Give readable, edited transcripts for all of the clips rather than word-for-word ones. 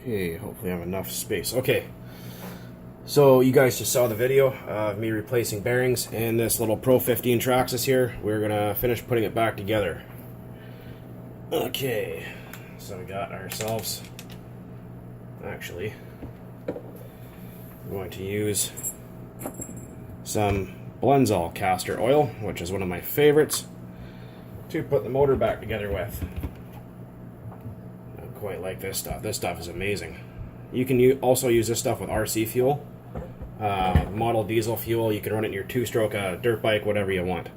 Okay, hopefully I have enough space. Okay, so you guys just saw the video of me replacing bearings in this little Pro 15 Traxxas here. We're gonna finish putting it back together. Okay, so we got ourselves, actually, we're going to use some Blendzall castor oil, which is one of my favorites, to put the motor back together with. I quite like this stuff. This stuff is amazing. You can also use this stuff with RC fuel, model diesel fuel. You can run it in your two-stroke dirt bike, whatever you want.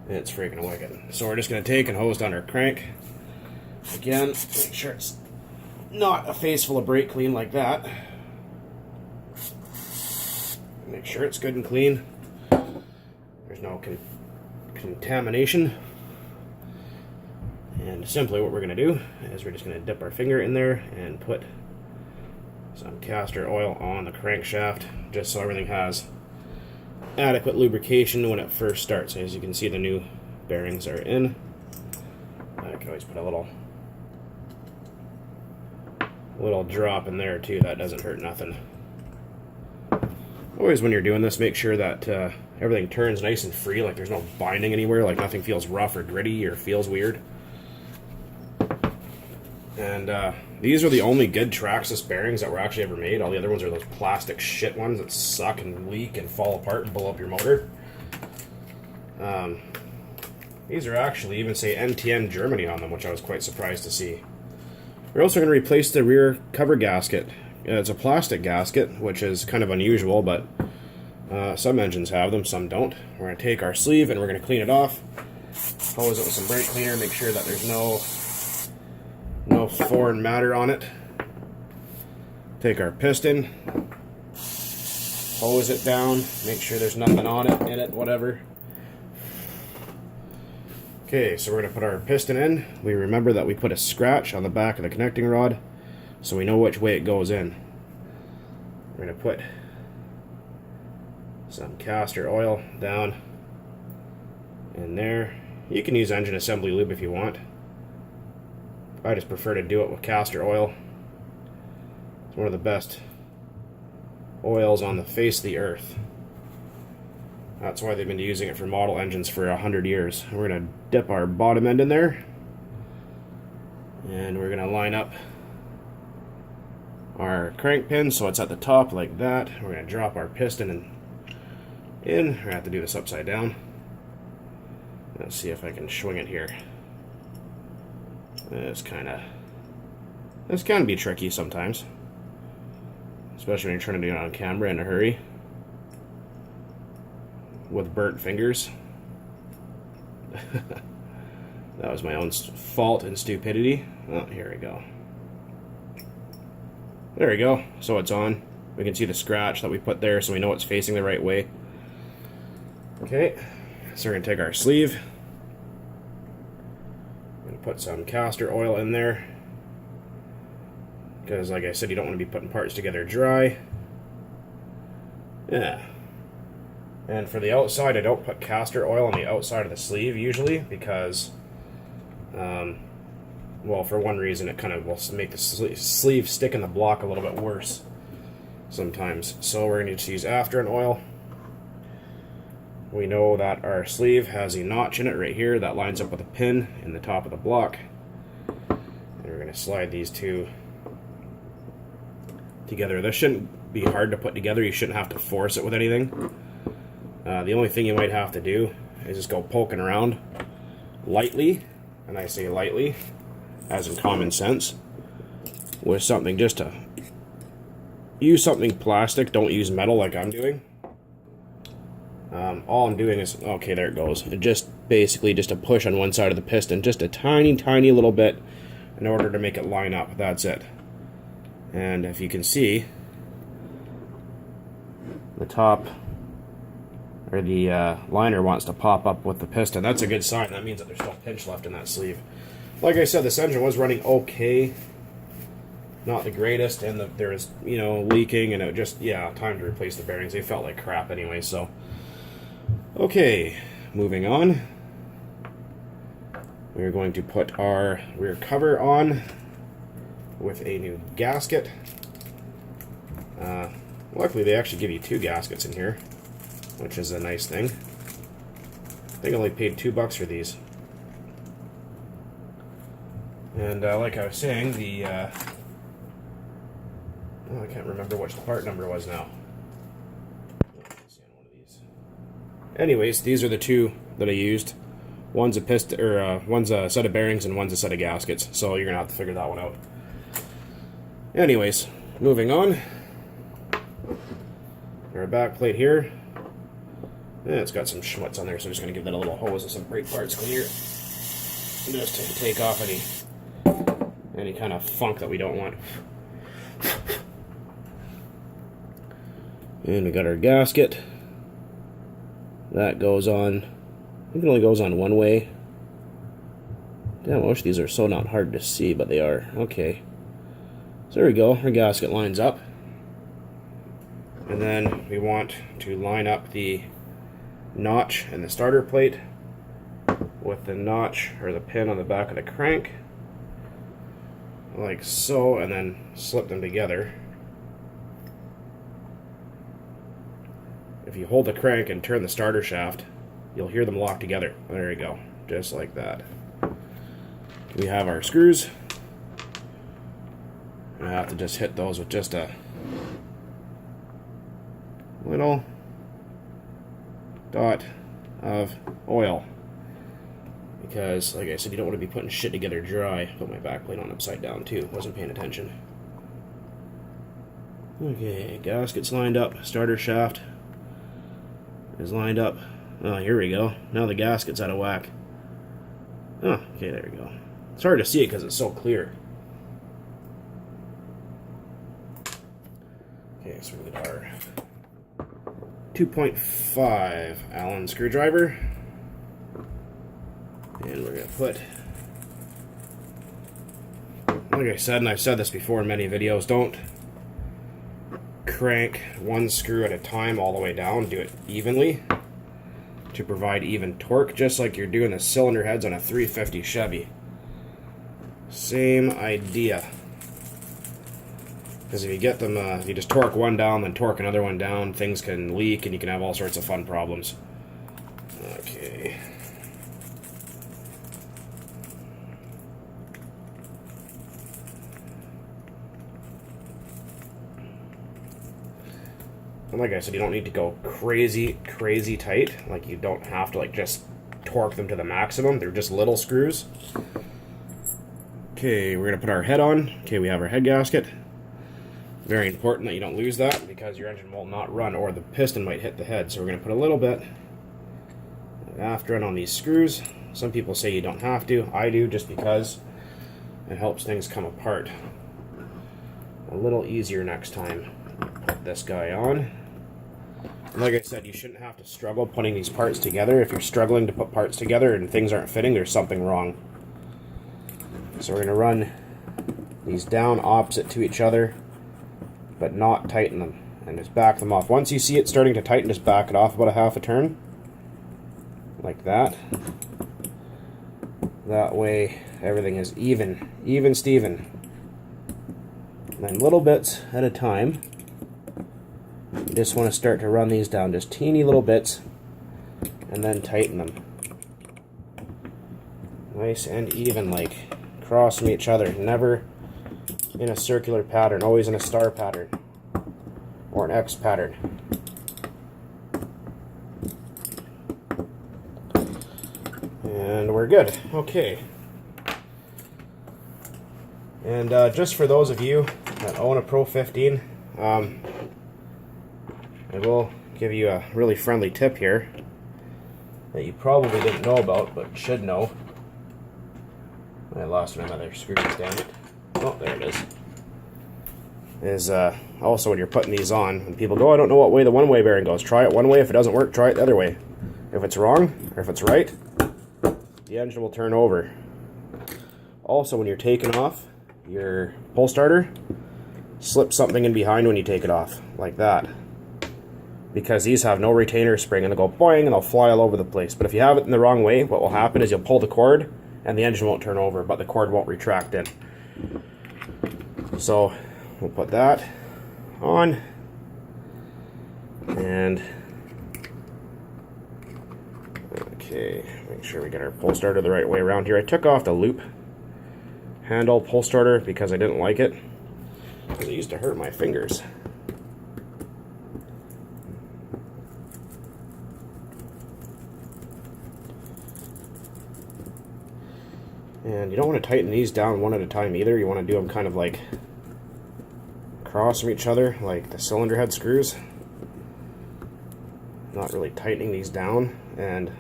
It's freaking wicked. So we're just going to take and hose down our crank. Again, make sure it's not a face full of brake clean like that. Make sure it's good and clean. There's no contamination. And simply what we're going to do is we're just going to dip our finger in there and put some castor oil on the crankshaft, just so everything has adequate lubrication when it first starts. As you can see, the new bearings are in. I can always put a little drop in there too. That doesn't hurt nothing. Always when you're doing this, make sure that everything turns nice and free, like there's no binding anywhere, like nothing feels rough or gritty or feels weird. And these are the only good Traxxas bearings that were actually ever made. All the other ones are those plastic shit ones that suck and leak and fall apart and blow up your motor. These are actually even say NTN Germany on them, which I was quite surprised to see. We're also going to replace the rear cover gasket. It's a plastic gasket, which is kind of unusual, but some engines have them, some don't. We're going to take our sleeve and we're going to clean it off. Hose it with some brake cleaner, make sure that there's no foreign matter on it. Take our piston, hose it down, make sure there's nothing on it, in it, whatever. Okay, so we're going to put our piston in. We remember that we put a scratch on the back of the connecting rod, so we know which way it goes in. We're going to put some castor oil down in there. You can use engine assembly lube if you want. I just prefer to do it with castor oil. It's one of the best oils on the face of the earth. That's why they've been using it for model engines for 100 years. We're going to dip our bottom end in there, and we're going to line up our crank pin so it's at the top like that. We're going to drop our piston in. We're going to have to do this upside down. Let's see if I can swing it here. This can be tricky sometimes, especially when you're trying to do it on camera in a hurry with burnt fingers. That was my own fault and stupidity. Oh, here we go. There we go. So it's on. We can see the scratch that we put there, so we know it's facing the right way. Okay, so we're going to take our sleeve. Put some castor oil in there, because like I said, you don't want to be putting parts together dry. Yeah. And for the outside, I don't put castor oil on the outside of the sleeve usually, because well, for one reason, it kind of will make the sleeve stick in the block a little bit worse sometimes. So we're going to need to use after oil. We know that our sleeve has a notch in it right here that lines up with a pin in the top of the block. And we're going to slide these two together. This shouldn't be hard to put together. You shouldn't have to force it with anything. The only thing you might have to do is just go poking around lightly, and I say lightly, as in common sense, with something, just to use something plastic. Don't use metal like I'm doing. All I'm doing is, okay, there it goes. It just basically just a push on one side of the piston, just a tiny, tiny little bit in order to make it line up. That's it. And if you can see, the top, or the liner wants to pop up with the piston. That's a good sign. That means that there's still pinch left in that sleeve. Like I said, this engine was running okay. Not the greatest, and there was, leaking, and it just, yeah, time to replace the bearings. They felt like crap anyway, so. Okay, moving on. We're going to put our rear cover on. with a new gasket. Luckily, they actually give you 2 gaskets in here, which is a nice thing. I think I only paid $2 for these. And like I was saying, the I can't remember which the part number was now. Anyways, these are the 2 that I used. One's a piston, or one's a set of bearings, and one's a set of gaskets. So you're gonna have to figure that one out. Anyways, moving on. Our back plate here. Yeah, it's got some schmutz on there, so I'm just gonna give that a little hose and some brake parts cleaner, just to take off any kind of funk that we don't want. And we got our gasket. That goes on, I think it only goes on one way. Damn, I wish these are so not hard to see, but they are. Okay. So there we go, our gasket lines up. And then we want to line up the notch and the starter plate with the notch or the pin on the back of the crank. Like so, and then slip them together. If you hold the crank and turn the starter shaft, you'll hear them lock together. There you go, just like that. We have our screws. I have to just hit those with just a little dot of oil. Because, like I said, you don't want to be putting shit together dry. Put my back plate on upside down too. Wasn't paying attention. Okay, gasket's lined up. Starter shaft is lined up. Oh, here we go. Now the gasket's out of whack. Oh, okay, there we go. It's hard to see it because it's so clear. Okay, so we got our 2.5 Allen screwdriver. And we're going to put, like I said, and I've said this before in many videos, don't crank one screw at a time all the way down. Do it evenly to provide even torque, just like you're doing the cylinder heads on a 350 Chevy. Same idea. Because if you get them, if you just torque one down, then torque another one down, things can leak and you can have all sorts of fun problems. Okay. And like I said, you don't need to go crazy tight. Like, you don't have to like just torque them to the maximum. They're just little screws. Okay, we're gonna put our head on. Okay, we have our head gasket. Very important that you don't lose that, because your engine will not run, or the piston might hit the head. So we're gonna put a little bit of after on these screws. Some people say you don't have to. I do, just because it helps things come apart a little easier next time. Put this guy on. Like I said, you shouldn't have to struggle putting these parts together. If you're struggling to put parts together and things aren't fitting, there's something wrong. So we're going to run these down opposite to each other, but not tighten them, and just back them off. Once you see it starting to tighten, just back it off about a half a turn, like that. That way everything is even Steven. And then little bits at a time. You just want to start to run these down, just teeny little bits, and then tighten them. Nice and even, like across from each other. Never in a circular pattern, always in a star pattern or an X pattern. And we're good. Okay. And just for those of you that own a Pro 15, I will give you a really friendly tip here that you probably didn't know about, but should know. I lost another screw, damn it. Oh, there it is. Also when you're putting these on, when people go, oh, I don't know what way the one-way bearing goes. Try it one way. If it doesn't work, try it the other way. If it's wrong, or if it's right, the engine will turn over. Also, when you're taking off your pull starter, slip something in behind when you take it off, like that. Because these have no retainer spring, and they'll go boing, and they'll fly all over the place. But if you have it in the wrong way, what will happen is you'll pull the cord, and the engine won't turn over, but the cord won't retract in. So we'll put that on, and okay, make sure we get our pull starter the right way around here. I took off the loop handle pull starter because I didn't like it, because it used to hurt my fingers. And you don't want to tighten these down one at a time either. You want to do them kind of like across from each other, like the cylinder head screws. Not really tightening these down. And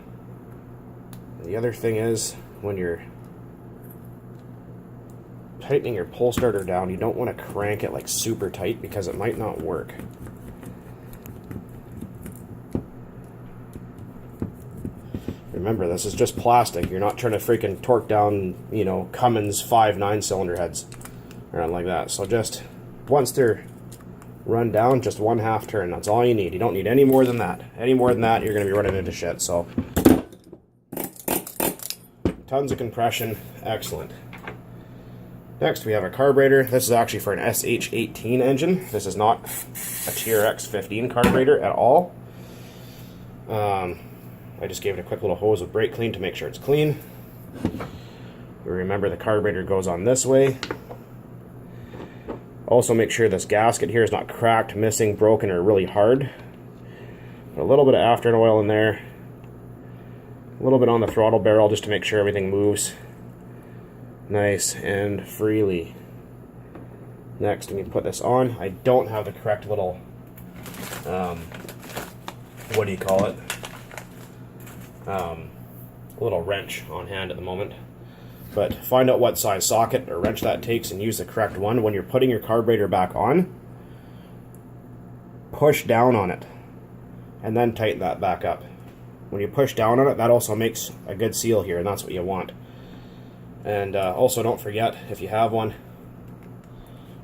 the other thing is, when you're tightening your pull starter down, you don't want to crank it like super tight because it might not work. Remember, this is just plastic. You're not trying to freaking torque down, you know, Cummins 5 9-cylinder heads or anything like that. So just once they're run down, just 1/2 turn. That's all you need. You don't need any more than that. Any more than that, you're going to be running into shit. So tons of compression. Excellent. Next, we have a carburetor. This is actually for an SH18 engine. This is not a TRX 15 carburetor at all. I just gave it a quick little hose of brake clean to make sure it's clean. Remember, the carburetor goes on this way. Also make sure this gasket here is not cracked, missing, broken, or really hard. Put a little bit of afterburn oil in there. A little bit on the throttle barrel just to make sure everything moves nice and freely. Next, we need to put this on. I don't have the correct little, what do you call it? Little wrench on hand at the moment. But find out what size socket or wrench that takes and use the correct one. When you're putting your carburetor back on, push down on it and then tighten that back up. When you push down on it, that also makes a good seal here, and that's what you want. And also don't forget, if you have one,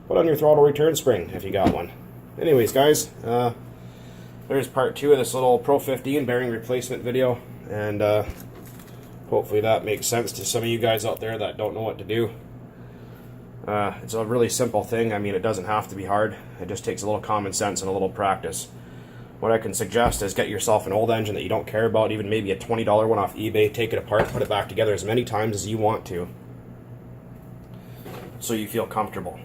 put on your throttle return spring if you got one. Anyways, guys, there's part 2 of this little Pro 15 bearing replacement video, and hopefully that makes sense to some of you guys out there that don't know what to do. It's a really simple thing. I mean, it doesn't have to be hard. It just takes a little common sense and a little practice. What I can suggest is get yourself an old engine that you don't care about, even maybe a $20 one off eBay, take it apart, put it back together as many times as you want to, so you feel comfortable.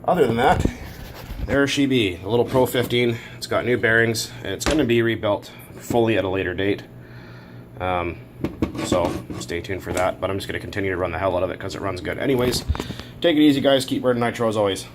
Other than that, there she be, the little Pro 15. It's got new bearings. It's going to be rebuilt fully at a later date. So stay tuned for that, but I'm just going to continue to run the hell out of it because it runs good. Anyways, take it easy, guys. Keep burning nitro as always.